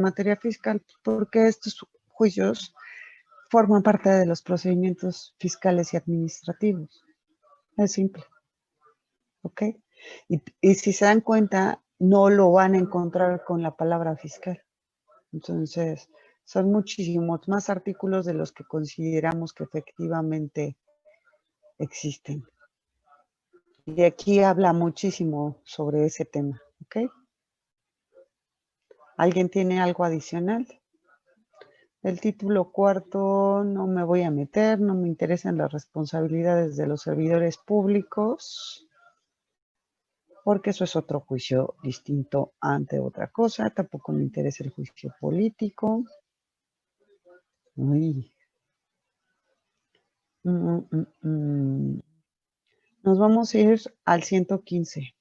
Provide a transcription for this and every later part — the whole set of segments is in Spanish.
materia fiscal, porque estos juicios forman parte de los procedimientos fiscales y administrativos. Es simple. ¿Ok? Y si se dan cuenta, no lo van a encontrar con la palabra fiscal. Entonces, son muchísimos más artículos de los que consideramos que efectivamente existen. Y aquí habla muchísimo sobre ese tema. ¿Ok? ¿Alguien tiene algo adicional? El título cuarto no me voy a meter, no me interesan las responsabilidades de los servidores públicos, porque eso es otro juicio distinto ante otra cosa. Tampoco me interesa el juicio político. Uy. Nos vamos a ir al 115.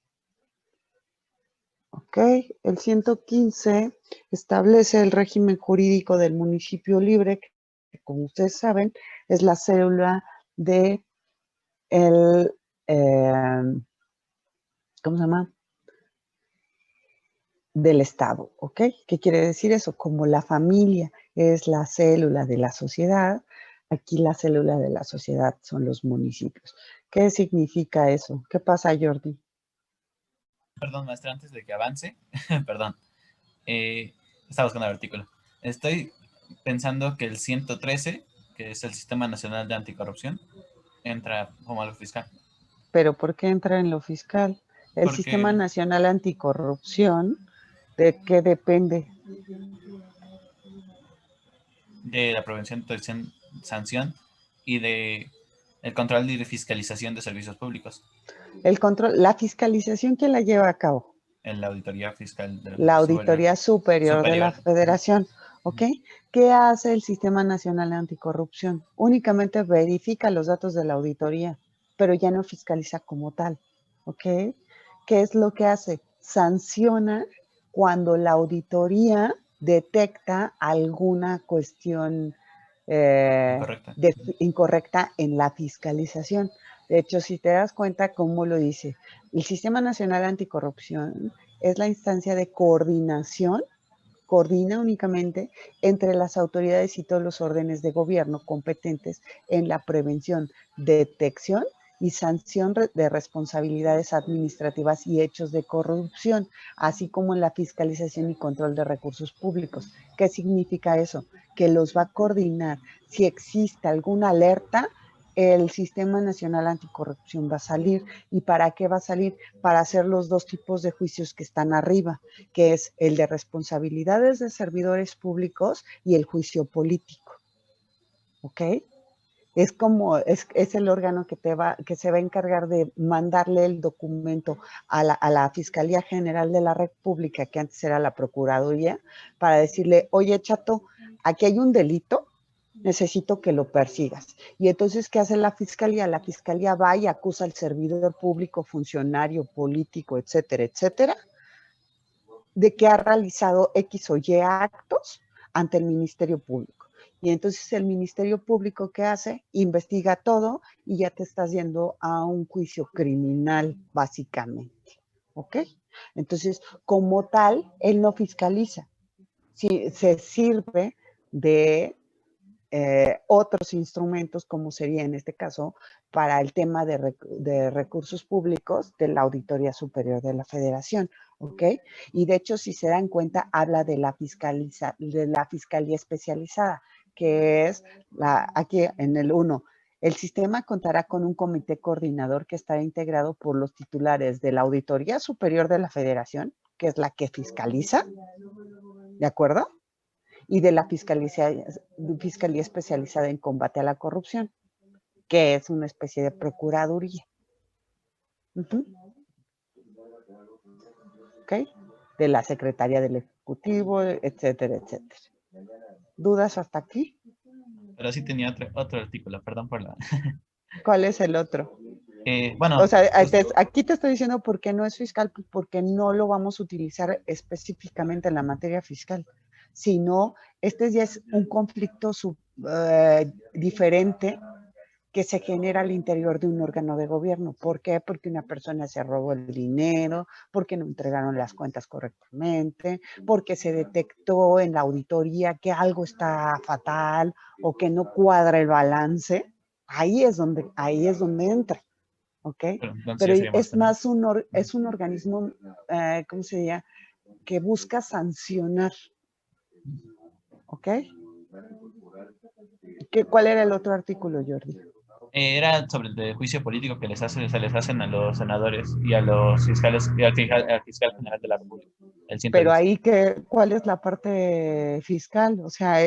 Ok, el 115 establece el régimen jurídico del municipio libre, que como ustedes saben, es la célula de el, ¿cómo se llama? Del Estado, ¿ok? ¿Qué quiere decir eso? Como la familia es la célula de la sociedad, aquí la célula de la sociedad son los municipios. ¿Qué significa eso? ¿Qué pasa, Jordi? Perdón, maestra, antes de que avance, perdón, estaba buscando el artículo. Estoy pensando que el 113, que es el Sistema Nacional de Anticorrupción, entra como algo fiscal. ¿Pero por qué entra en lo fiscal? El Sistema Porque Nacional Anticorrupción, ¿de qué depende? de la prevención, detección, sanción y de el control y fiscalización de servicios públicos. El control, la fiscalización, ¿quién la lleva a cabo? En la auditoría fiscal La Auditoría Superior de la superior. Federación, ¿ok? ¿Qué hace el Sistema Nacional Anticorrupción? Únicamente verifica los datos de la auditoría, pero ya no fiscaliza como tal, ¿ok? ¿Qué es lo que hace? Sanciona cuando la auditoría detecta alguna cuestión Incorrecta. incorrecta en la fiscalización. De hecho, si te das cuenta cómo lo dice, el Sistema Nacional Anticorrupción es la instancia de coordinación, coordina únicamente entre las autoridades y todos los órdenes de gobierno competentes en la prevención, detección y sanción de responsabilidades administrativas y hechos de corrupción, así como en la fiscalización y control de recursos públicos. ¿Qué significa eso? Que los va a coordinar. Si existe alguna alerta, el Sistema Nacional Anticorrupción va a salir. ¿Y para qué va a salir? Para hacer los dos tipos de juicios que están arriba, que es el de responsabilidades de servidores públicos y el juicio político. ¿Ok? Es como, es el órgano que se va a encargar de mandarle el documento a la Fiscalía General de la República, que antes era la Procuraduría, para decirle, oye, chato, aquí hay un delito, necesito que lo persigas. Y entonces, ¿qué hace la Fiscalía? La Fiscalía va y acusa al servidor público, funcionario, político, etcétera, etcétera, de que ha realizado X o Y actos ante el Ministerio Público. Y entonces el Ministerio Público, ¿qué hace? Investiga todo y ya te estás yendo a un juicio criminal, básicamente. ¿Ok? Entonces, como tal, él no fiscaliza. Si se sirve de otros instrumentos, como sería en este caso para el tema de recursos públicos de la Auditoría Superior de la Federación, ¿ok? Y de hecho, si se dan cuenta, habla de la Fiscalía Especializada, que es aquí en el 1. El sistema contará con un comité coordinador que estará integrado por los titulares de la Auditoría Superior de la Federación, que es la que fiscaliza, ¿de acuerdo? Y de la Fiscalía Especializada en Combate a la Corrupción, que es una especie de procuraduría. ¿Ok? De la Secretaría del Ejecutivo, etcétera, etcétera. ¿Dudas hasta aquí? Pero sí tenía otro artículo, perdón por la... ¿Cuál es el otro? O Bueno, sea, aquí te estoy diciendo por qué no es fiscal, porque no lo vamos a utilizar específicamente en la materia fiscal, sino este ya es un conflicto diferente que se genera al interior de un órgano de gobierno. ¿Por qué? Porque una persona se robó el dinero, porque no entregaron las cuentas correctamente, porque se detectó en la auditoría que algo está fatal o que no cuadra el balance. Ahí es donde entra, ¿ok? Pero entonces Pero ya sería más es penal. más es un organismo, ¿cómo se llama? Que busca sancionar, ¿ok? ¿Cuál era el otro artículo, Jordi? Era sobre el de juicio político que se les hacen a los senadores y a los fiscales y al fiscal general de la República. El Pero 110. ahí, ¿cuál es la parte fiscal? O sea,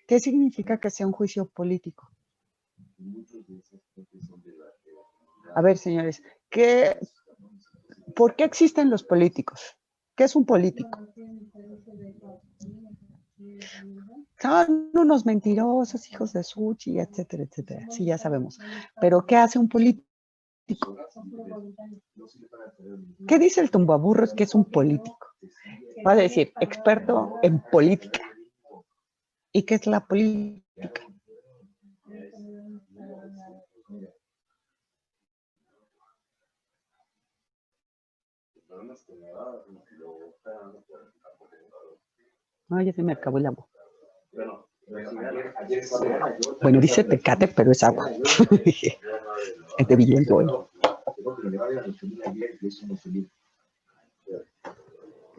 ¿qué significa que sea un juicio político? A ver, señores, ¿por qué existen los políticos? ¿Qué es un político? Son unos mentirosos, hijos de Suchi, etcétera, etcétera. Sí, ya sabemos. Pero ¿qué hace un político? ¿Qué dice el tumbaburros que es un político? Va a decir, experto en política. ¿Y qué es la política? No, ya se me acabó el agua. Bueno, dice Tecate, pero es agua. Es de Villeneuve.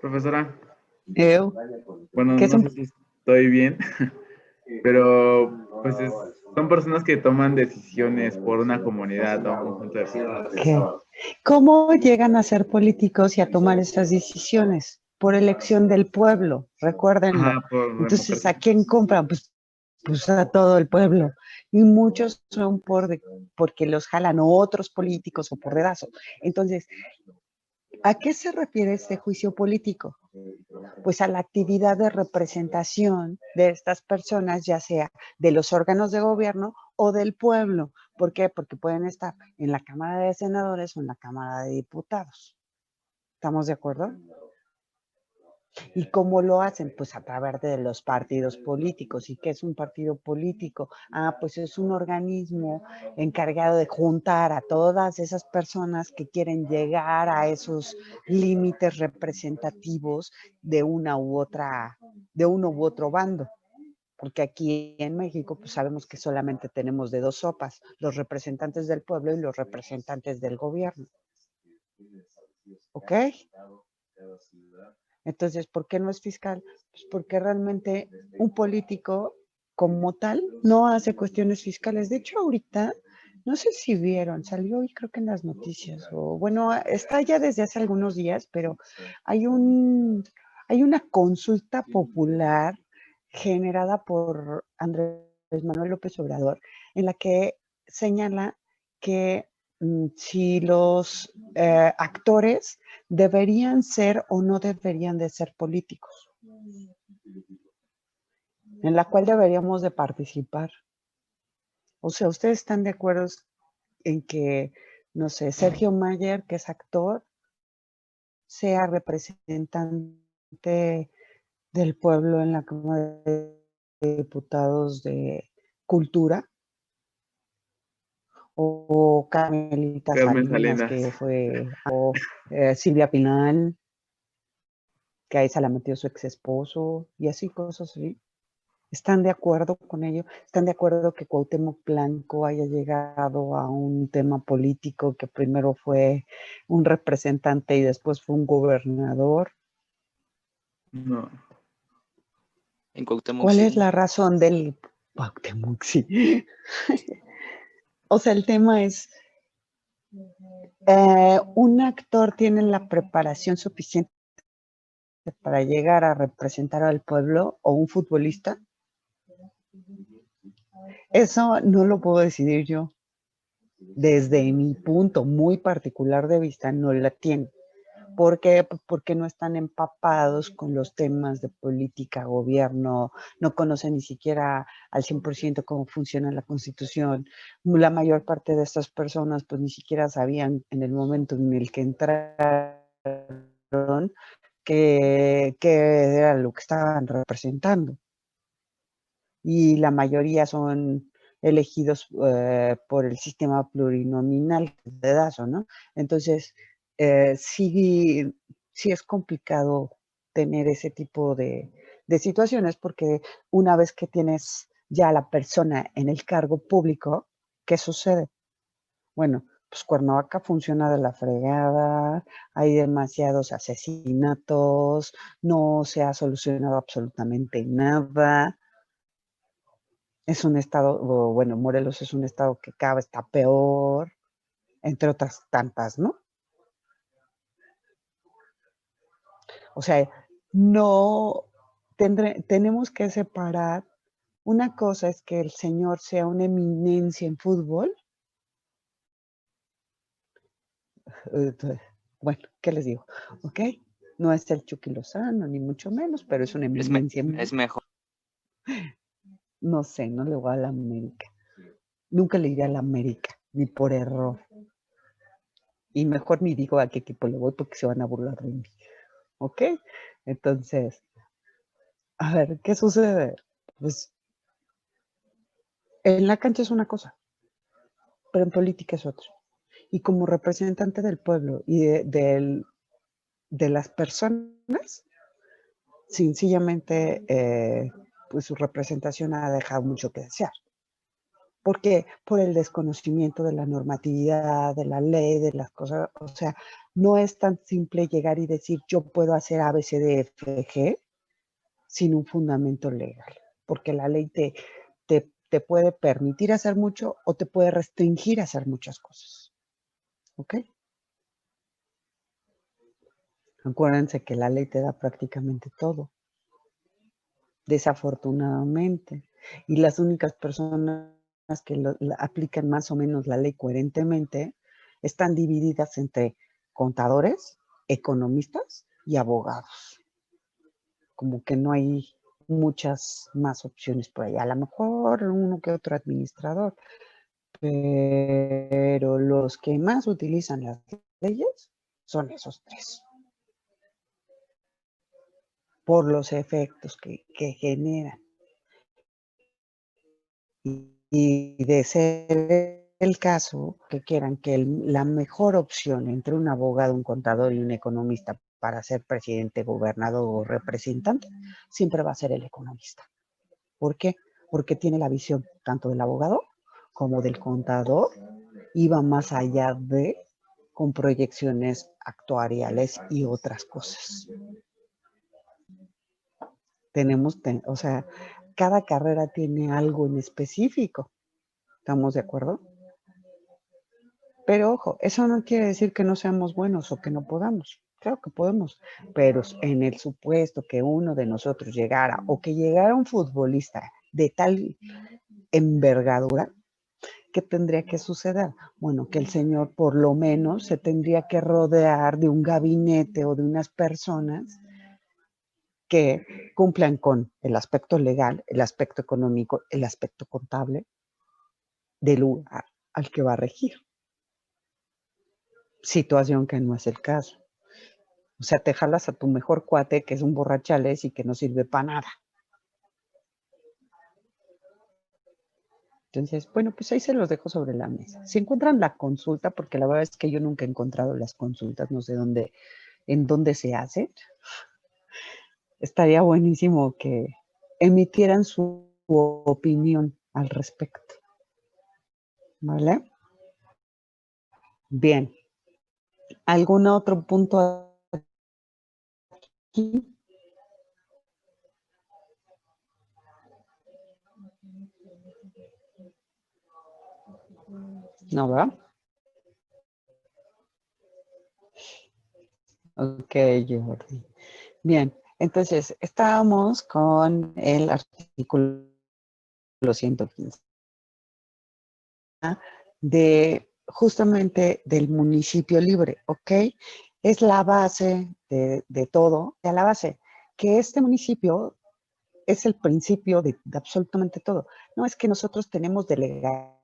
Profesora, Eu, bueno, ¿Qué es no un sé si estoy bien, pero pues son personas que toman decisiones por una comunidad o un conjunto de personas. qué? ¿Cómo llegan a ser políticos y a tomar esas decisiones? Por elección del pueblo, recuérdenlo. Ajá, por Entonces, ¿a democracia. quién compran? Pues a todo el pueblo. Y muchos son porque los jalan otros políticos o por dedazo. Entonces, ¿a qué se refiere este juicio político? Pues a la actividad de representación de estas personas, ya sea de los órganos de gobierno o del pueblo. ¿Por qué? Porque pueden estar en la Cámara de Senadores o en la Cámara de Diputados. ¿Estamos de acuerdo? ¿Y cómo lo hacen? Pues a través de los partidos políticos. ¿Y qué es un partido político? Pues es un organismo encargado de juntar a todas esas personas que quieren llegar a esos límites representativos de de uno u otro bando. Porque aquí en México, pues sabemos que solamente tenemos de dos sopas, los representantes del pueblo y los representantes del gobierno. ¿Ok? Entonces, ¿por qué no es fiscal? Pues porque realmente un político como tal no hace cuestiones fiscales. De hecho, ahorita, no sé si vieron, salió hoy creo que en las noticias, o bueno, está ya desde hace algunos días, pero hay hay una consulta popular generada por Andrés Manuel López Obrador, en la que señala que si los actores deberían ser o no deberían de ser políticos, en la cual deberíamos de participar. O sea, ¿ustedes están de acuerdo en que, no sé, Sergio Mayer, que es actor, sea representante del pueblo en la Cámara de Diputados de Cultura? O Carmelita Carmen Salinas, que Salinas. fue, o Silvia Pinal, que a esa la metió su ex esposo, y así cosas así. ¿Están de acuerdo con ello? ¿Están de acuerdo que Cuauhtémoc Blanco haya llegado a un tema político que primero fue un representante y después fue un gobernador? No. En Cuauhtémoc ¿Cuál es sí. la razón del Cuauhtémoc? Sí. O sea, el tema es, ¿un actor tiene la preparación suficiente para llegar a representar al pueblo o un futbolista? Eso no lo puedo decidir yo. Desde mi punto muy particular de vista, no la tiene. ¿Por qué? Pues porque no están empapados con los temas de política, gobierno, no conocen ni siquiera al 100% cómo funciona la Constitución. La mayor parte de estas personas pues ni siquiera sabían en el momento en el que entraron qué era lo que estaban representando. Y la mayoría son elegidos por el sistema plurinominal de dedazo, ¿no? Entonces, sí es complicado tener ese tipo de situaciones, porque una vez que tienes ya a la persona en el cargo público, ¿qué sucede? Bueno, pues Cuernavaca funciona de la fregada, hay demasiados asesinatos, no se ha solucionado absolutamente nada. Es un estado, bueno, Morelos es un estado que cada vez está peor, entre otras tantas, ¿no? O sea, no tenemos que separar. Una cosa es que el señor sea una eminencia en fútbol. Bueno, ¿qué les digo? ¿Ok? No es el Chucky Lozano, ni mucho menos, pero es una eminencia. Es mejor. No sé, no le voy a la América. Nunca le iré a la América, ni por error. Y mejor ni digo a qué equipo le voy porque se van a burlar de mí. ¿Ok? Entonces, a ver, ¿qué sucede? Pues en la cancha es una cosa, pero en política es otra. Y como representante del pueblo y de las personas, sencillamente, pues su representación ha dejado mucho que desear. ¿Por qué? Por el desconocimiento de la normatividad, de la ley, de las cosas. O sea, no es tan simple llegar y decir yo puedo hacer A, B, C, D, F, G sin un fundamento legal, porque la ley te puede permitir hacer mucho o te puede restringir a hacer muchas cosas. ¿Ok? Acuérdense que la ley te da prácticamente todo, desafortunadamente. Y las únicas personas que aplican más o menos la ley coherentemente están divididas entre contadores, economistas y abogados. Como que no hay muchas más opciones por ahí. A lo mejor uno que otro administrador, pero los que más utilizan las leyes son esos tres, por los efectos que generan. Y de ser el caso, que quieran que la mejor opción entre un abogado, un contador y un economista para ser presidente, gobernador o representante, siempre va a ser el economista. ¿Por qué? Porque tiene la visión tanto del abogado como del contador y va más allá con proyecciones actuariales y otras cosas. O sea, cada carrera tiene algo en específico. ¿Estamos de acuerdo? Pero ojo, eso no quiere decir que no seamos buenos o que no podamos. Claro que podemos, pero en el supuesto que uno de nosotros llegara o que llegara un futbolista de tal envergadura, ¿qué tendría que suceder? Bueno, que el señor por lo menos se tendría que rodear de un gabinete o de unas personas que cumplan con el aspecto legal, el aspecto económico, el aspecto contable del lugar al que va a regir. Situación que no es el caso. O sea, te jalas a tu mejor cuate, que es un borrachales y que no sirve para nada. Entonces, bueno, pues ahí se los dejo sobre la mesa. Si encuentran la consulta, porque la verdad es que yo nunca he encontrado las consultas, no sé en dónde se hace, estaría buenísimo que emitieran su opinión al respecto. ¿Vale? Bien. ¿Algún otro punto aquí? No, ¿verdad? Ok, Jordi. Bien, entonces estábamos con el artículo 115 de justamente del municipio libre, ¿ok? Es la base de todo, a la base, que este municipio es el principio de absolutamente todo. No es que nosotros tenemos delegaciones.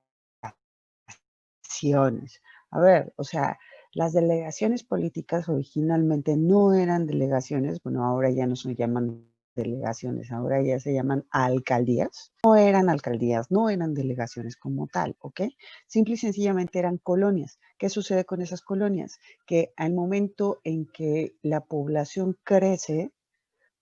A ver, o sea, las delegaciones políticas originalmente no eran delegaciones, bueno, ahora ya no se llaman delegaciones, ahora ya se llaman alcaldías. No eran alcaldías, no eran delegaciones como tal, ¿ok? Simple y sencillamente eran colonias. ¿Qué sucede con esas colonias? Que al momento en que la población crece,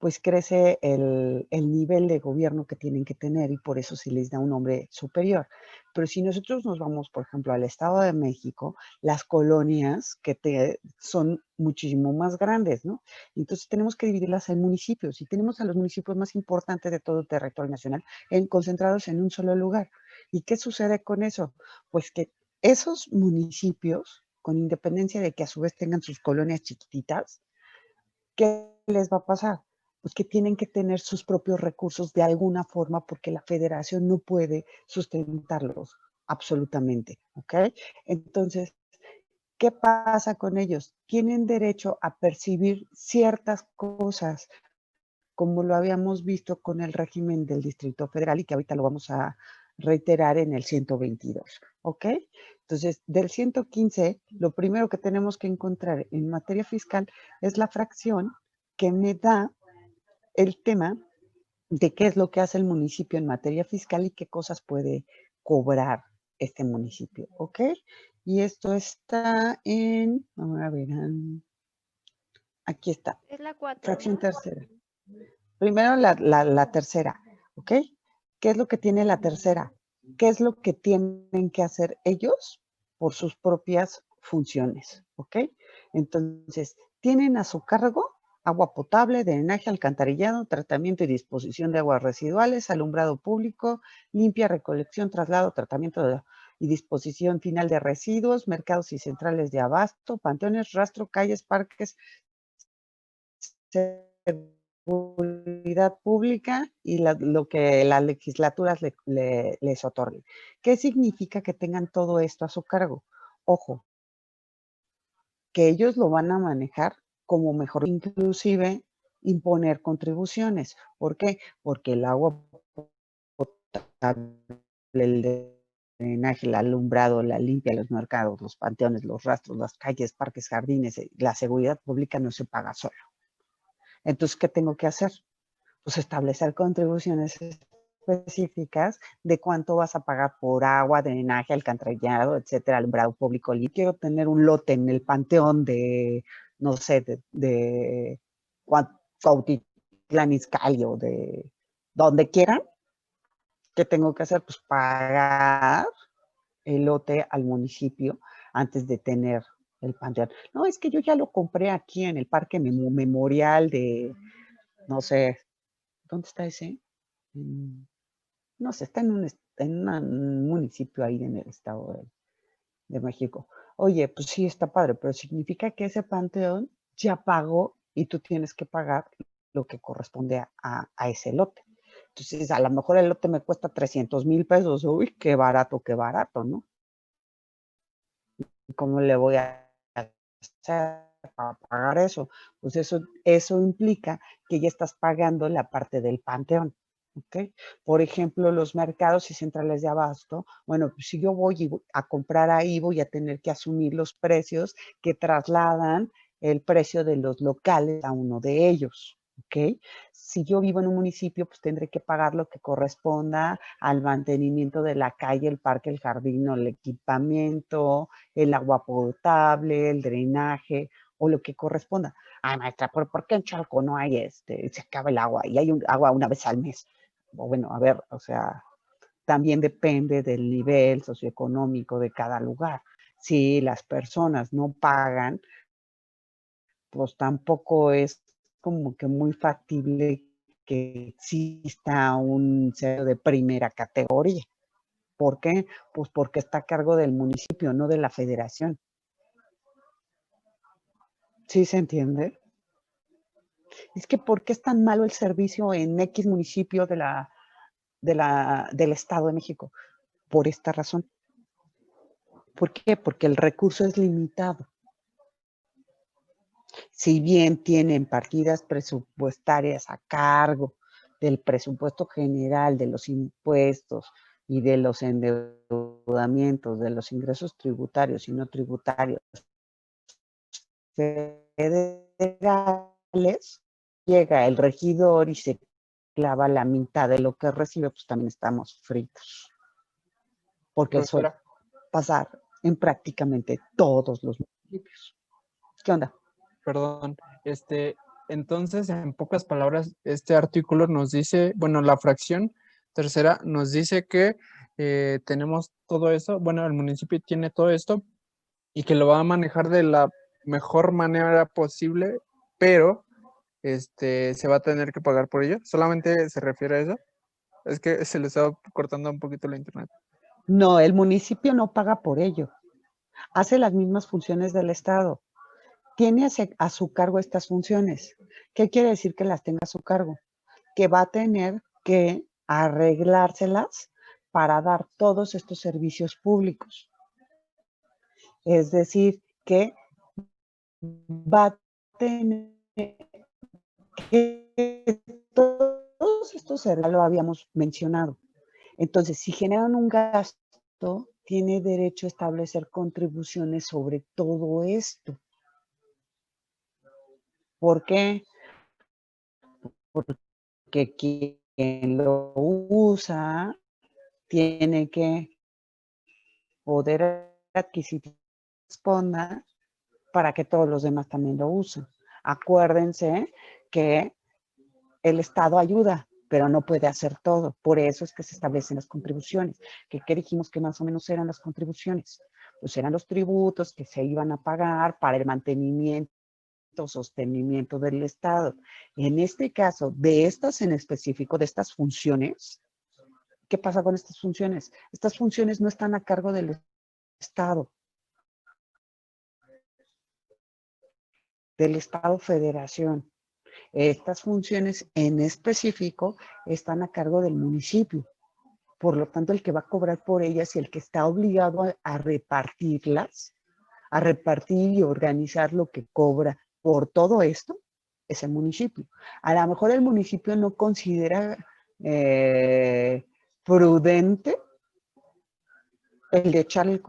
pues crece el nivel de gobierno que tienen que tener y por eso se les da un nombre superior. Pero si nosotros nos vamos, por ejemplo, al Estado de México, las colonias son muchísimo más grandes, ¿no? Entonces tenemos que dividirlas en municipios y tenemos a los municipios más importantes de todo el territorio nacional concentrados en un solo lugar. ¿Y qué sucede con eso? Pues que esos municipios, con independencia de que a su vez tengan sus colonias chiquititas, ¿qué les va a pasar? Pues que tienen que tener sus propios recursos de alguna forma porque la federación no puede sustentarlos absolutamente, ¿ok? Entonces, ¿qué pasa con ellos? Tienen derecho a percibir ciertas cosas, como lo habíamos visto con el régimen del Distrito Federal y que ahorita lo vamos a reiterar en el 122, ¿ok? Entonces, del 115, lo primero que tenemos que encontrar en materia fiscal es la fracción que me da el tema de qué es lo que hace el municipio en materia fiscal y qué cosas puede cobrar este municipio, ¿ok? Y esto está ahora verán, aquí está, Es la 4, fracción ¿no? tercera. Primero la tercera, ¿ok? ¿Qué es lo que tiene la tercera? ¿Qué es lo que tienen que hacer ellos por sus propias funciones? ¿Ok? Entonces, tienen a su cargo agua potable, drenaje, alcantarillado, tratamiento y disposición de aguas residuales, alumbrado público, limpia, recolección, traslado, tratamiento y disposición final de residuos, mercados y centrales de abasto, panteones, rastro, calles, parques, seguridad pública y lo que las legislaturas les otorguen. ¿Qué significa que tengan todo esto a su cargo? Ojo, que ellos lo van a manejar como mejor, inclusive imponer contribuciones. ¿Por qué? Porque el agua potable, el drenaje, el alumbrado, la limpia, los mercados, los panteones, los rastros, las calles, parques, jardines, la seguridad pública no se paga solo. Entonces, ¿qué tengo que hacer? Pues establecer contribuciones específicas de cuánto vas a pagar por agua, drenaje, alcantarillado, etcétera, alumbrado público. Y quiero tener un lote en el panteón de, no sé, de Cuautitlán Izcalli o de donde quieran. ¿Qué tengo que hacer? Pues pagar el lote al municipio antes de tener el panteón. No, es que yo ya lo compré aquí en el Parque Memorial de, no sé, ¿dónde está ese? No sé, está en un municipio ahí en el estado de México. Oye, pues sí, está padre, pero significa que ese panteón ya pagó y tú tienes que pagar lo que corresponde a ese lote. Entonces, a lo mejor el lote me cuesta 300,000 pesos. Uy, qué barato, ¿no? ¿Y cómo le voy a hacer para pagar eso? Pues eso implica que ya estás pagando la parte del panteón. ¿Ok? Por ejemplo, los mercados y centrales de abasto, bueno, pues si yo voy a comprar ahí, voy a tener que asumir los precios que trasladan el precio de los locales a uno de ellos. ¿Ok? Si yo vivo en un municipio, pues tendré que pagar lo que corresponda al mantenimiento de la calle, el parque, el jardín o el equipamiento, el agua potable, el drenaje o lo que corresponda. Ay, maestra, ¿por qué en Chalco no hay se acaba el agua y hay agua una vez al mes? O bueno, a ver, o sea, también depende del nivel socioeconómico de cada lugar. Si las personas no pagan, pues tampoco es como que muy factible que exista un centro de primera categoría. ¿Por qué? Pues porque está a cargo del municipio, no de la federación. ¿Sí se entiende? Es que ¿por qué es tan malo el servicio en X municipio del Estado de México? Por esta razón. ¿Por qué? Porque el recurso es limitado. Si bien tienen partidas presupuestarias a cargo del presupuesto general, de los impuestos y de los endeudamientos, de los ingresos tributarios y no tributarios federales, llega el regidor y se clava la mitad de lo que recibe, pues también estamos fritos. Porque eso Profesora, pasar en prácticamente todos los municipios. ¿Qué onda? perdón. Entonces, en pocas palabras, este artículo nos dice, bueno, la fracción tercera nos dice que tenemos todo eso, bueno, el municipio tiene todo esto y que lo va a manejar de la mejor manera posible, pero se va a tener que pagar por ello. ¿Solamente se refiere a eso? Es que se le estaba cortando un poquito la internet. No, el municipio no paga por ello. Hace las mismas funciones del Estado. Tiene a su cargo estas funciones. ¿Qué quiere decir que las tenga a su cargo? Que va a tener que arreglárselas para dar todos estos servicios públicos. Es decir, que va a tener que todos estos servicios, lo habíamos mencionado. Entonces, si generan un gasto, tiene derecho a establecer contribuciones sobre todo esto. ¿Por qué? Porque quien lo usa tiene que poder adquisitivo responda para que todos los demás también lo usen. Acuérdense que el Estado ayuda, pero no puede hacer todo. Por eso es que se establecen las contribuciones. ¿Qué dijimos que más o menos eran las contribuciones? Pues eran los tributos que se iban a pagar para el mantenimiento, sostenimiento del Estado. En este caso, de estas en específico, de estas funciones, ¿qué pasa con estas funciones? Estas funciones no están a cargo del Estado, Federación. Estas funciones en específico están a cargo del municipio. Por lo tanto, el que va a cobrar por ellas y el que está obligado a repartirlas, a repartir y organizar lo que cobra por todo esto, es el municipio. A lo mejor el municipio no considera prudente el de echarle,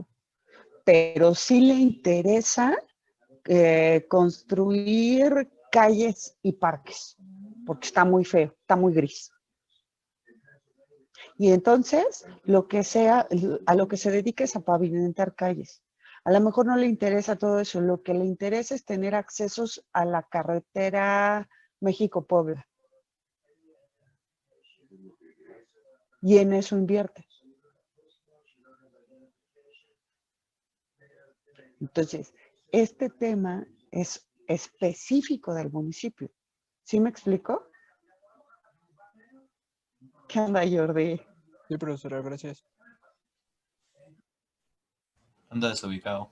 pero sí le interesa construir calles y parques, porque está muy feo, está muy gris. Y entonces, a lo que se dedica es a pavimentar calles. A lo mejor no le interesa todo eso, lo que le interesa es tener accesos a la carretera México-Puebla. Y en eso invierte. Entonces, este tema es específico del municipio. ¿Sí me explico? ¿Qué onda, Jordi? Sí, profesora, gracias. Anda desubicado.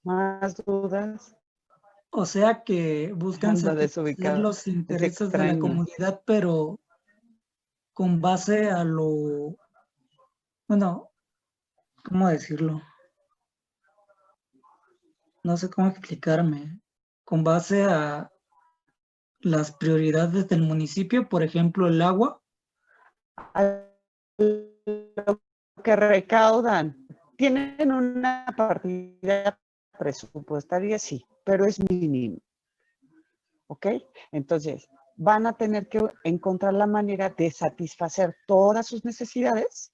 ¿Más dudas? O sea que buscan Anda satisfacer desubicado. los Es intereses de la extraño. comunidad, pero con base a lo, bueno, ¿cómo decirlo? No sé cómo explicarme. Con base a las prioridades del municipio, por ejemplo, el agua. A lo que recaudan, tienen una partida presupuestaria, sí, pero es mínimo. ¿Ok? Entonces, van a tener que encontrar la manera de satisfacer todas sus necesidades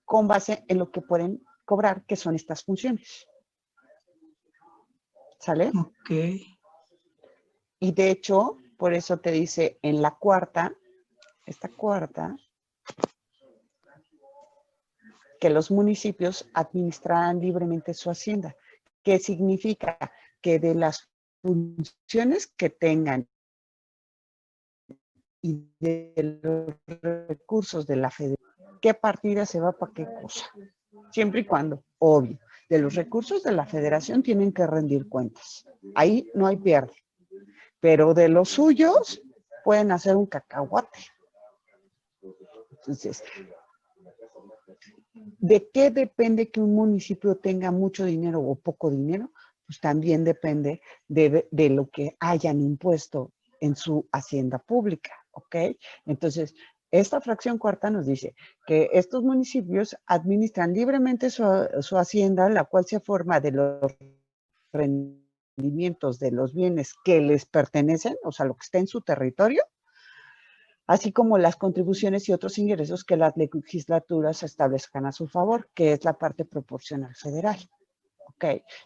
con base en lo que pueden cobrar, que son estas funciones. ¿Sale? Ok. Y de hecho, por eso te dice en la cuarta, esta cuarta, que los municipios administrarán libremente su hacienda. ¿Qué significa? Que de las funciones que tengan y de los recursos de la federación, ¿qué partida se va para qué cosa? Siempre y cuando, obvio, de los recursos de la federación tienen que rendir cuentas. Ahí no hay pierde. Pero de los suyos pueden hacer un cacahuate. Entonces, ¿de qué depende que un municipio tenga mucho dinero o poco dinero? Pues también depende de lo que hayan impuesto en su hacienda pública, ¿ok? Entonces, esta fracción cuarta nos dice que estos municipios administran libremente su hacienda, la cual se forma de los rendimientos de los bienes que les pertenecen, o sea, lo que está en su territorio, así como las contribuciones y otros ingresos que las legislaturas establezcan a su favor, que es la parte proporcional federal. Ok,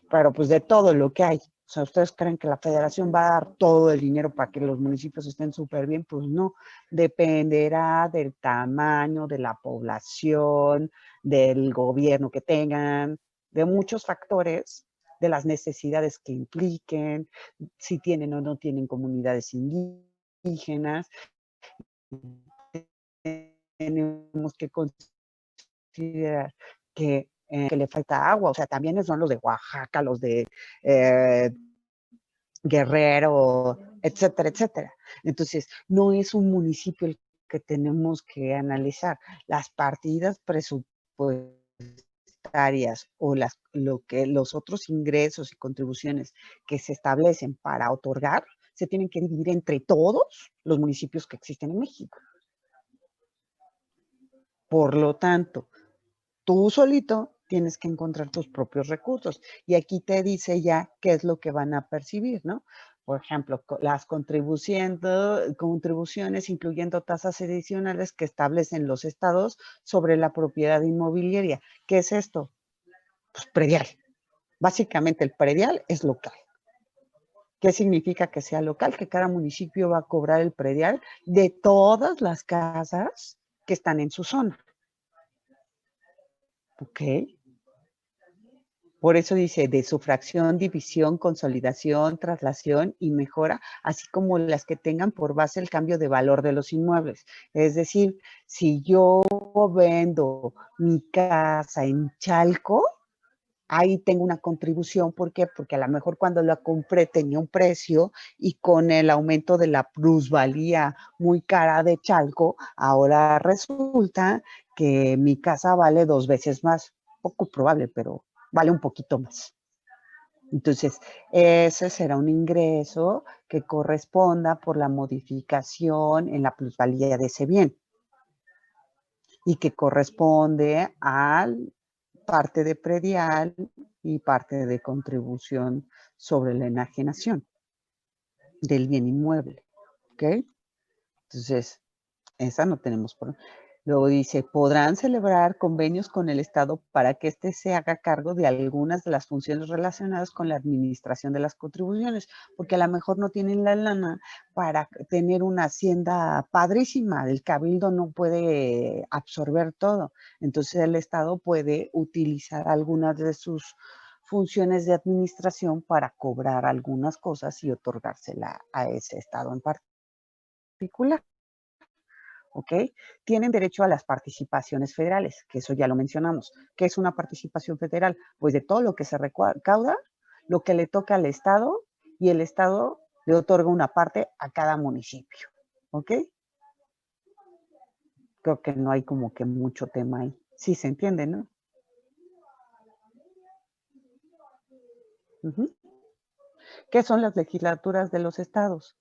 pero pues de todo lo que hay. O sea, ¿ustedes creen que la federación va a dar todo el dinero para que los municipios estén súper bien? Pues no, dependerá del tamaño de la población, del gobierno que tengan, de muchos factores, de las necesidades que impliquen, si tienen o no tienen comunidades indígenas. Tenemos que considerar que le falta agua, o sea, también son los de Oaxaca, los de Guerrero, etcétera, etcétera. Entonces, no es un municipio el que tenemos que analizar. Las partidas presupuestarias o los otros ingresos y contribuciones que se establecen para otorgar se tienen que dividir entre todos los municipios que existen en México. Por lo tanto, tú solito tienes que encontrar tus propios recursos. Y aquí te dice ya qué es lo que van a percibir, ¿no? Por ejemplo, las contribuciones, incluyendo tasas adicionales que establecen los estados sobre la propiedad inmobiliaria. ¿Qué es esto? Pues predial. Básicamente el predial es local. ¿Qué significa que sea local? Que cada municipio va a cobrar el predial de todas las casas que están en su zona. ¿Ok? Por eso dice de sufracción, división, consolidación, traslación y mejora, así como las que tengan por base el cambio de valor de los inmuebles. Es decir, si yo vendo mi casa en Chalco, ahí tengo una contribución. ¿Por qué? Porque a lo mejor cuando la compré tenía un precio y con el aumento de la plusvalía muy cara de Chalco, ahora resulta que mi casa vale 2 veces más. Poco probable, pero vale un poquito más. Entonces, ese será un ingreso que corresponda por la modificación en la plusvalía de ese bien y que corresponde a parte de predial y parte de contribución sobre la enajenación del bien inmueble. ¿Ok? Entonces, esa no tenemos problema. Luego dice, podrán celebrar convenios con el Estado para que éste se haga cargo de algunas de las funciones relacionadas con la administración de las contribuciones, porque a lo mejor no tienen la lana para tener una hacienda padrísima. El cabildo no puede absorber todo. Entonces el Estado puede utilizar algunas de sus funciones de administración para cobrar algunas cosas y otorgársela a ese Estado en particular. ¿Ok? Tienen derecho a las participaciones federales, que eso ya lo mencionamos. ¿Qué es una participación federal? Pues de todo lo que se recauda, lo que le toca al Estado y el Estado le otorga una parte a cada municipio. ¿Ok? Creo que no hay como que mucho tema ahí. Sí se entiende, ¿no? ¿Qué son las legislaturas de los estados?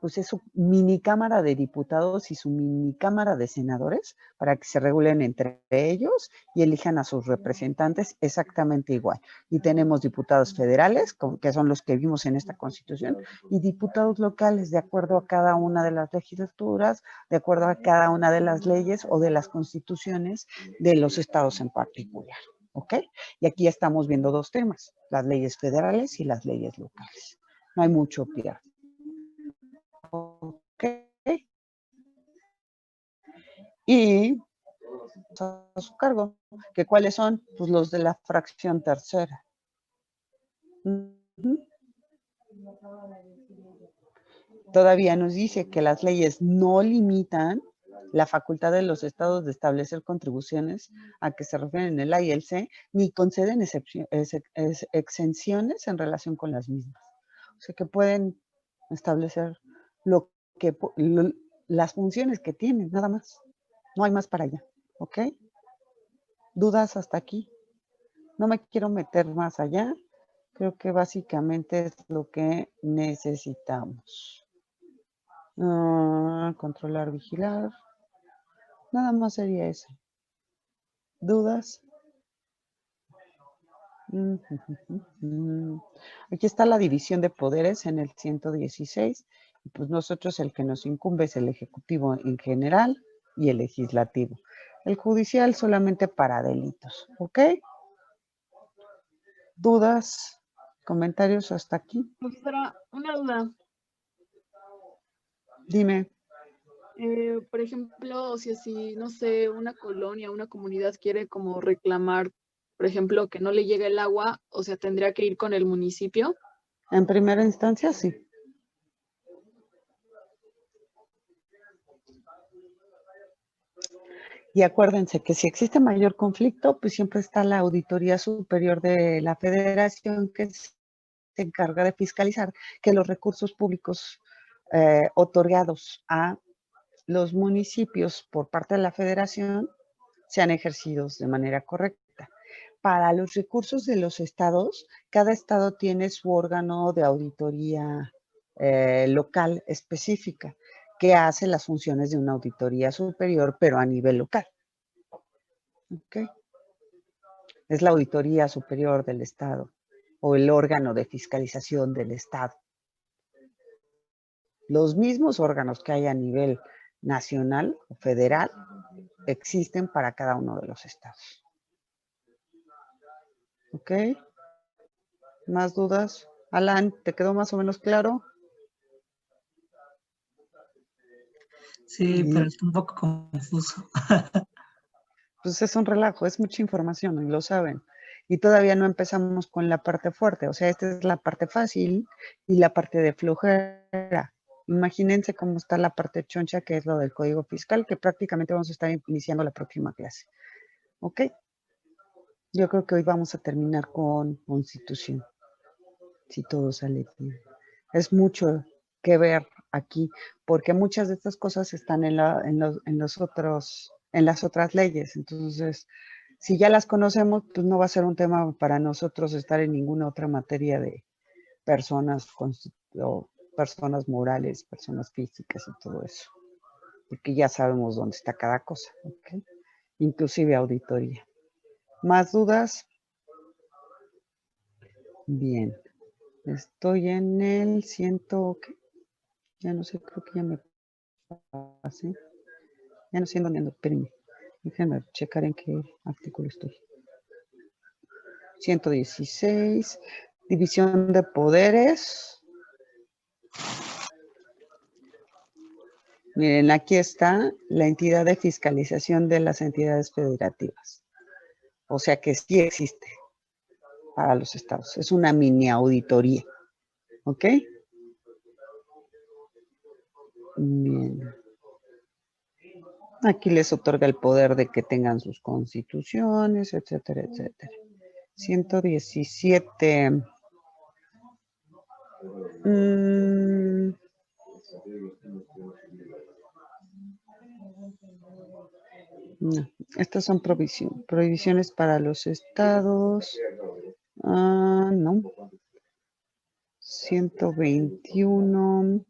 Pues es su mini cámara de diputados y su mini cámara de senadores para que se regulen entre ellos y elijan a sus representantes exactamente igual. Y tenemos diputados federales, que son los que vimos en esta Constitución, y diputados locales de acuerdo a cada una de las legislaturas, de acuerdo a cada una de las leyes o de las constituciones de los estados en particular. ¿Ok? Y aquí estamos viendo dos temas, las leyes federales y las leyes locales. No hay mucho pierde. ¿Ok? Y a su cargo, que cuáles son, pues los de la fracción tercera. Todavía nos dice que las leyes no limitan la facultad de los estados de establecer contribuciones a que se refieren en el A y el C, ni conceden exenciones en relación con las mismas. O sea que pueden establecer las funciones que tienen, nada más. No hay más para allá, ¿ok? ¿Dudas hasta aquí? No me quiero meter más allá. Creo que básicamente es lo que necesitamos. Controlar, vigilar. Nada más sería eso. ¿Dudas? Aquí está la división de poderes en el 116 Pues nosotros el que nos incumbe es el ejecutivo en general y el legislativo. El judicial solamente para delitos, ¿ok? ¿Dudas? ¿Comentarios hasta aquí? Profesora, una duda. Dime. Por ejemplo, si, no sé, una colonia, una comunidad quiere como reclamar, por ejemplo, que no le llegue el agua, o sea, tendría que ir con el municipio. En primera instancia, sí. Y acuérdense que si existe mayor conflicto, pues siempre está la Auditoría Superior de la Federación que se encarga de fiscalizar que los recursos públicos otorgados a los municipios por parte de la Federación sean ejercidos de manera correcta. Para los recursos de los estados, cada estado tiene su órgano de auditoría local específica que hace las funciones de una auditoría superior, pero a nivel local. ¿Okay? Es la auditoría superior del estado o el órgano de fiscalización del estado. Los mismos órganos que hay a nivel nacional o federal existen para cada uno de los estados. ¿Ok? ¿Más dudas? Alan, ¿te quedó más o menos claro? Sí, pero está un poco confuso. Pues es un relajo, es mucha información y lo saben. Y todavía no empezamos con la parte fuerte, o sea, esta es la parte fácil y la parte de flojera. Imagínense cómo está la parte choncha, que es lo del código fiscal, que prácticamente vamos a estar iniciando la próxima clase. ¿Ok? Yo creo que hoy vamos a terminar con Constitución, si todo sale bien. Es mucho que ver aquí, porque muchas de estas cosas están en las otras leyes. Entonces, si ya las conocemos, pues no va a ser un tema para nosotros estar en ninguna otra materia de personas o personas morales, personas físicas y todo eso. Porque ya sabemos dónde está cada cosa, ¿ok? Inclusive auditoría. ¿Más dudas? Bien. Estoy en el ¿qué? Ya no sé, creo que ya me pasé. Ya no sé en dónde ando, espérenme. Déjenme checar en qué artículo estoy. 116, división de poderes. Miren, aquí está la entidad de fiscalización de las entidades federativas. O sea que sí existe para los estados. Es una mini auditoría. ¿Ok? Bien. Aquí les otorga el poder de que tengan sus constituciones, etcétera, etcétera. 117. No, estas son prohibiciones para los estados. No. 121.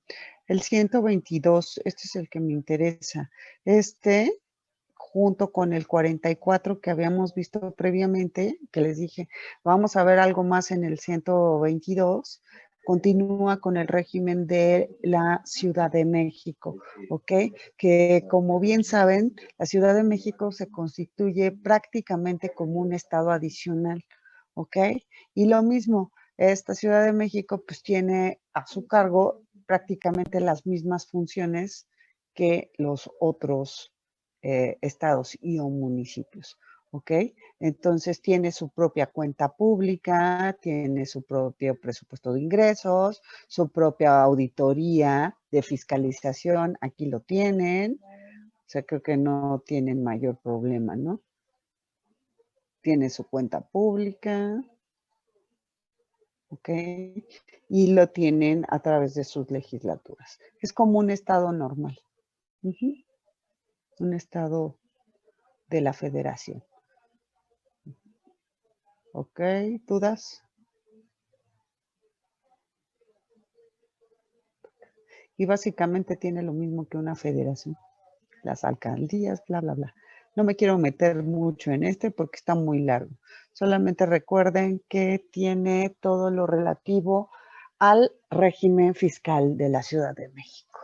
El 122, este es el que me interesa. Este, junto con el 44 que habíamos visto previamente, que les dije, vamos a ver algo más en el 122, continúa con el régimen de la Ciudad de México, ¿ok? Que como bien saben, la Ciudad de México se constituye prácticamente como un estado adicional, ¿ok? Y lo mismo, esta Ciudad de México pues tiene a su cargo prácticamente las mismas funciones que los otros estados y o municipios, ¿ok? Entonces tiene su propia cuenta pública, tiene su propio presupuesto de ingresos, su propia auditoría de fiscalización, aquí lo tienen, o sea, creo que no tienen mayor problema, ¿no? Tiene su cuenta pública, ¿ok? Y lo tienen a través de sus legislaturas. Es como un estado normal, un estado de la federación. ¿Ok? ¿Dudas? Y básicamente tiene lo mismo que una federación. Las alcaldías, bla, bla, bla. No me quiero meter mucho en este porque está muy largo. Solamente recuerden que tiene todo lo relativo al régimen fiscal de la Ciudad de México.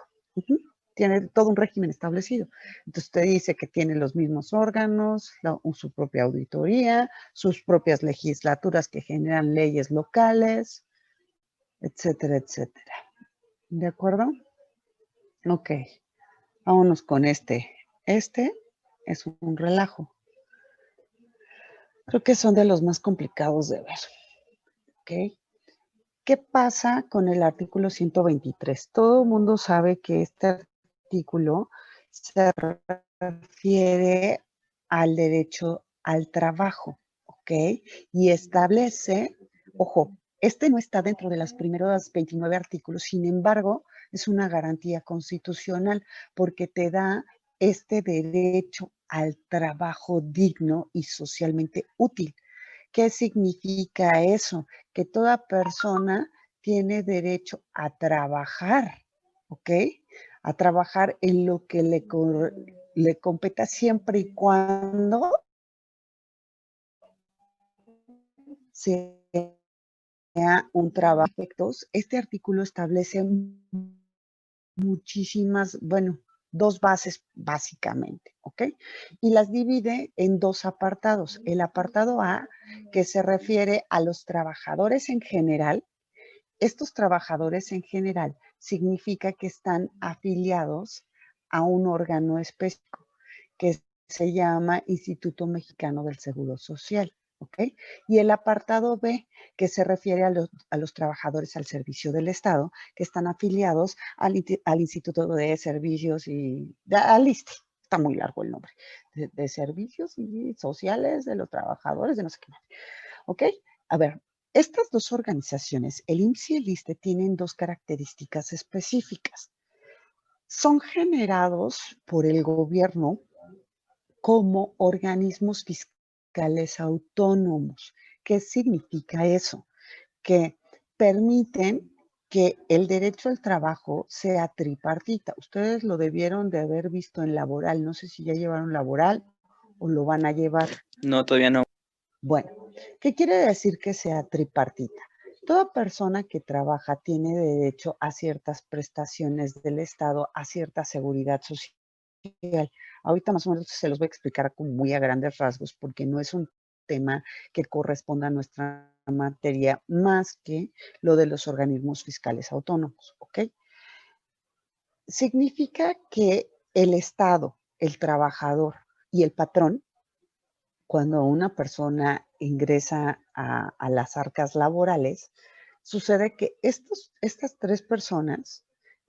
Tiene todo un régimen establecido. Entonces te dice que tiene los mismos órganos, su propia auditoría, sus propias legislaturas que generan leyes locales, etcétera, etcétera. ¿De acuerdo? Ok, vámonos con este. Este es un relajo. Creo que son de los más complicados de ver. ¿Ok? ¿Qué pasa con el artículo 123? Todo el mundo sabe que este artículo se refiere al derecho al trabajo, ¿ok? Y establece, ojo, este no está dentro de los primeros 29 artículos, sin embargo, es una garantía constitucional porque te da este derecho al trabajo digno y socialmente útil. ¿Qué significa eso? Que toda persona tiene derecho a trabajar, ¿ok? A trabajar en lo que le competa siempre y cuando sea un trabajo. Este artículo establece muchísimas, bueno, dos bases básicamente, ¿ok? Y las divide en dos apartados. El apartado A, que se refiere a los trabajadores en general. Estos trabajadores en general significa que están afiliados a un órgano específico que se llama Instituto Mexicano del Seguro Social. ¿Ok? Y el apartado B, que se refiere a los trabajadores al servicio del Estado, que están afiliados al Instituto de Servicios y al ISSSTE. Está muy largo el nombre. De Servicios y Sociales de los Trabajadores, de no sé qué más. ¿Ok? A ver, estas dos organizaciones, el IMSS y el ISSSTE, tienen dos características específicas. Son generados por el gobierno como organismos fiscales autónomos. ¿Qué significa eso? Que permiten que el derecho al trabajo sea tripartita. Ustedes lo debieron de haber visto en laboral. No sé si ya llevaron laboral o lo van a llevar. No, todavía no. Bueno, ¿qué quiere decir que sea tripartita? Toda persona que trabaja tiene derecho a ciertas prestaciones del Estado, a cierta seguridad social. Ahorita más o menos se los voy a explicar como muy a grandes rasgos porque no es un tema que corresponda a nuestra materia más que lo de los organismos fiscales autónomos, ¿ok? Significa que el Estado, el trabajador y el patrón, cuando una persona ingresa a las arcas laborales, sucede que estas tres personas,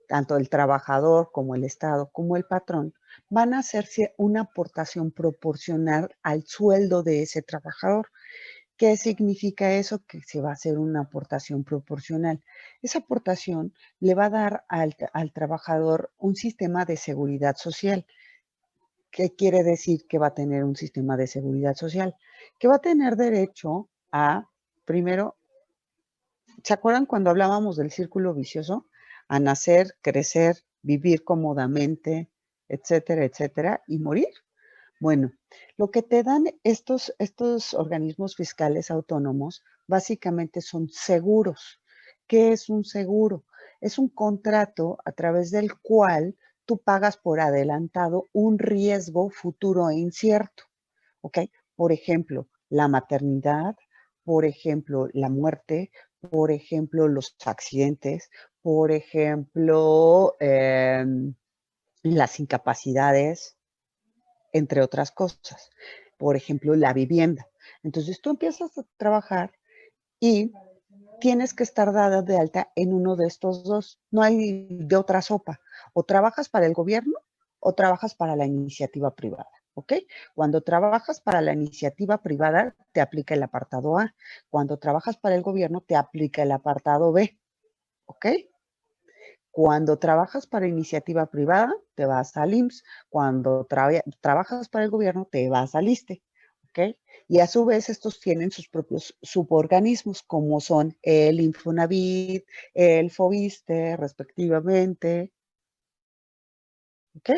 tanto el trabajador como el Estado como el patrón, van a hacerse una aportación proporcional al sueldo de ese trabajador. ¿Qué significa eso? Que se va a hacer una aportación proporcional. Esa aportación le va a dar al trabajador un sistema de seguridad social. ¿Qué quiere decir que va a tener un sistema de seguridad social? Que va a tener derecho a, primero, ¿se acuerdan cuando hablábamos del círculo vicioso? A nacer, crecer, vivir cómodamente, etcétera, etcétera, y morir. Bueno, lo que te dan estos organismos fiscales autónomos básicamente son seguros. ¿Qué es un seguro? Es un contrato a través del cual tú pagas por adelantado un riesgo futuro e incierto. ¿Ok? Por ejemplo, la maternidad, por ejemplo, la muerte, por ejemplo, los accidentes, por ejemplo, las incapacidades, entre otras cosas. Por ejemplo, la vivienda. Entonces tú empiezas a trabajar y tienes que estar dada de alta en uno de estos dos. No hay de otra sopa. O trabajas para el gobierno o trabajas para la iniciativa privada. ¿Ok? Cuando trabajas para la iniciativa privada, te aplica el apartado A. Cuando trabajas para el gobierno, te aplica el apartado B. ¿Ok? Cuando trabajas para iniciativa privada, te vas al IMSS. Cuando trabajas para el gobierno, te vas al ISSSTE. ¿Ok? Y a su vez, estos tienen sus propios suborganismos, como son el Infonavit, el FOBISSSTE, respectivamente. ¿Ok?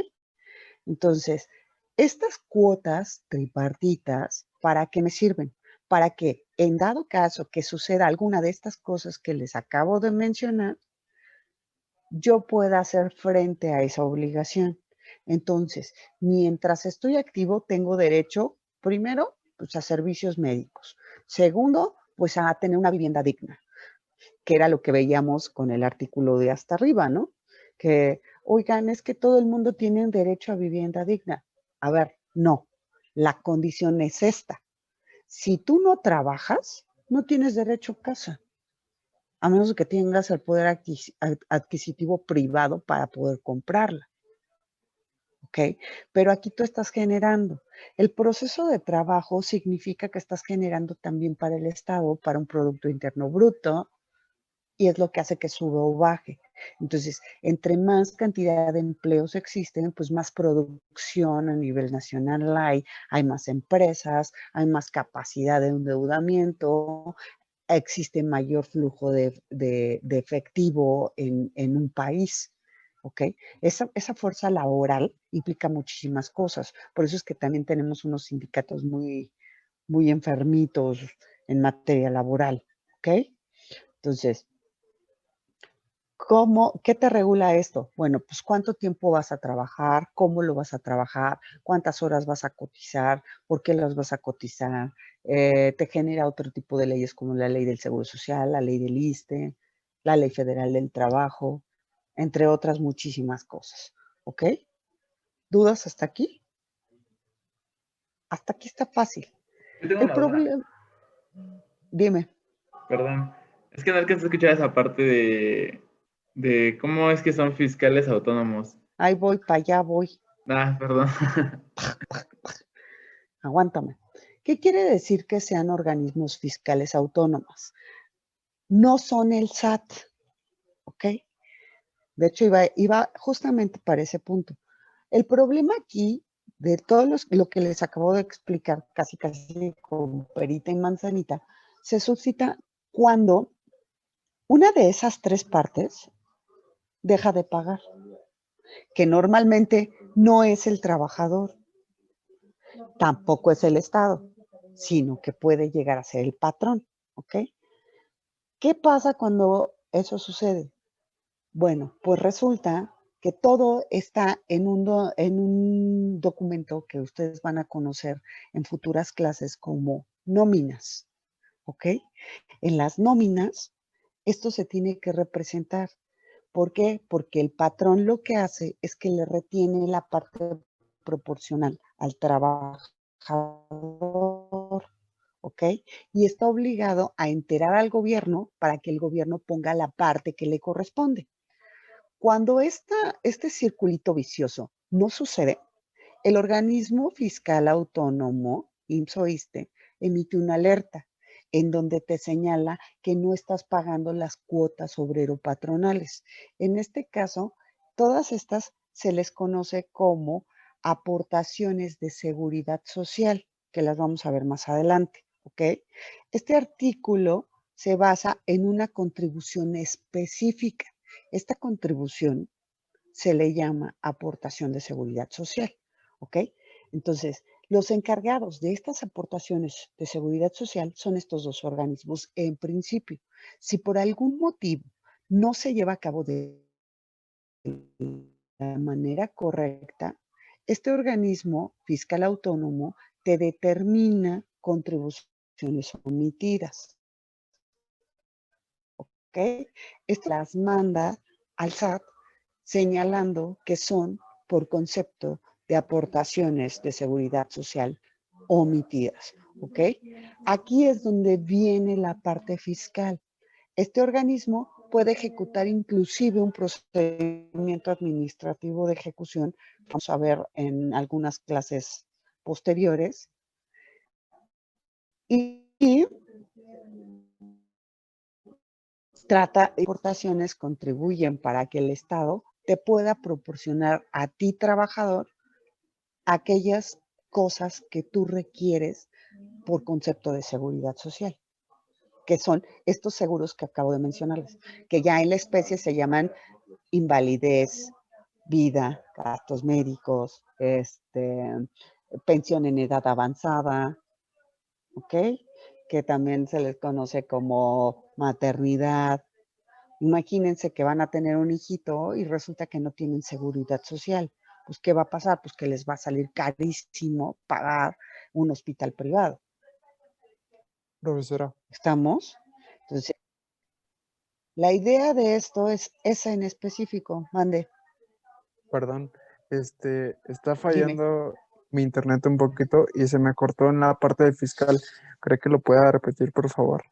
Entonces, estas cuotas tripartitas, ¿para qué me sirven? Para que en dado caso que suceda alguna de estas cosas que les acabo de mencionar, yo pueda hacer frente a esa obligación. Entonces, mientras estoy activo, tengo derecho, primero, pues a servicios médicos. Segundo, pues a tener una vivienda digna, que era lo que veíamos con el artículo de hasta arriba, ¿no? Que, oigan, es que todo el mundo tiene derecho a vivienda digna. A ver, no, la condición es esta. Si tú no trabajas, no tienes derecho a casa, a menos que tengas el poder adquisitivo privado para poder comprarla. ¿Ok? Pero aquí tú estás generando. El proceso de trabajo significa que estás generando también para el Estado, para un Producto Interno Bruto, y es lo que hace que suba o baje. Entonces, entre más cantidad de empleos existen, pues más producción a nivel nacional hay más empresas, hay más capacidad de endeudamiento, existe mayor flujo de efectivo en un país. ¿Ok? Esa fuerza laboral implica muchísimas cosas. Por eso es que también tenemos unos sindicatos muy, muy enfermitos en materia laboral. ¿Ok? Entonces, ¿qué te regula esto? Bueno, pues cuánto tiempo vas a trabajar, cómo lo vas a trabajar, cuántas horas vas a cotizar, por qué las vas a cotizar. Te genera otro tipo de leyes como la ley del Seguro Social, la ley del ISSSTE, la ley federal del trabajo, entre otras muchísimas cosas. ¿Ok? ¿Dudas hasta aquí? Hasta aquí está fácil. Yo tengo El una duda, problema, dime. perdón. Es que no alcancé a escuchar esa parte de cómo es que son fiscales autónomos. Ahí voy, para allá voy. Ah, perdón. Aguántame. ¿Qué quiere decir que sean organismos fiscales autónomos? No son el SAT, ¿ok? De hecho, iba justamente para ese punto. El problema aquí, de todo lo que les acabo de explicar, casi con perita y manzanita, se suscita cuando una de esas tres partes deja de pagar, que normalmente no es el trabajador, tampoco es el Estado, sino que puede llegar a ser el patrón, ¿ok? ¿Qué pasa cuando eso sucede? Bueno, pues resulta que todo está en un documento que ustedes van a conocer en futuras clases como nóminas, ¿ok? En las nóminas, esto se tiene que representar. ¿Por qué? Porque el patrón lo que hace es que le retiene la parte proporcional al trabajador, ¿ok? Y está obligado a enterar al gobierno para que el gobierno ponga la parte que le corresponde. Cuando este circulito vicioso no sucede, el organismo fiscal autónomo, IMSS o ISSSTE, emite una alerta en donde te señala que no estás pagando las cuotas obrero-patronales. En este caso, todas estas se les conoce como aportaciones de seguridad social, que las vamos a ver más adelante, ¿ok? Este artículo se basa en una contribución específica. Esta contribución se le llama aportación de seguridad social, ¿ok? Entonces, los encargados de estas aportaciones de seguridad social son estos dos organismos en principio. Si por algún motivo no se lleva a cabo de la manera correcta, este organismo fiscal autónomo te determina contribuciones omitidas, ¿ok? Esto las manda al SAT señalando que son por concepto de aportaciones de seguridad social omitidas, ¿ok? Aquí es donde viene la parte fiscal. Este organismo puede ejecutar inclusive un procedimiento administrativo de ejecución, vamos a ver en algunas clases posteriores, y trata de aportaciones contribuyen para que el Estado te pueda proporcionar a ti, trabajador, aquellas cosas que tú requieres por concepto de seguridad social, que son estos seguros que acabo de mencionarles, que ya en la especie se llaman invalidez, vida, gastos médicos, pensión en edad avanzada, ¿ok? que también se les conoce como maternidad. Imagínense que van a tener un hijito y resulta que no tienen seguridad social. Pues, ¿qué va a pasar? Pues que les va a salir carísimo pagar un hospital privado. Profesora, ¿Estamos? Entonces, la idea de esto es esa en específico. Mande, perdón, está dime. fallando mi internet un poquito y se me cortó en la parte de fiscal. ¿Cree que lo pueda repetir, por favor?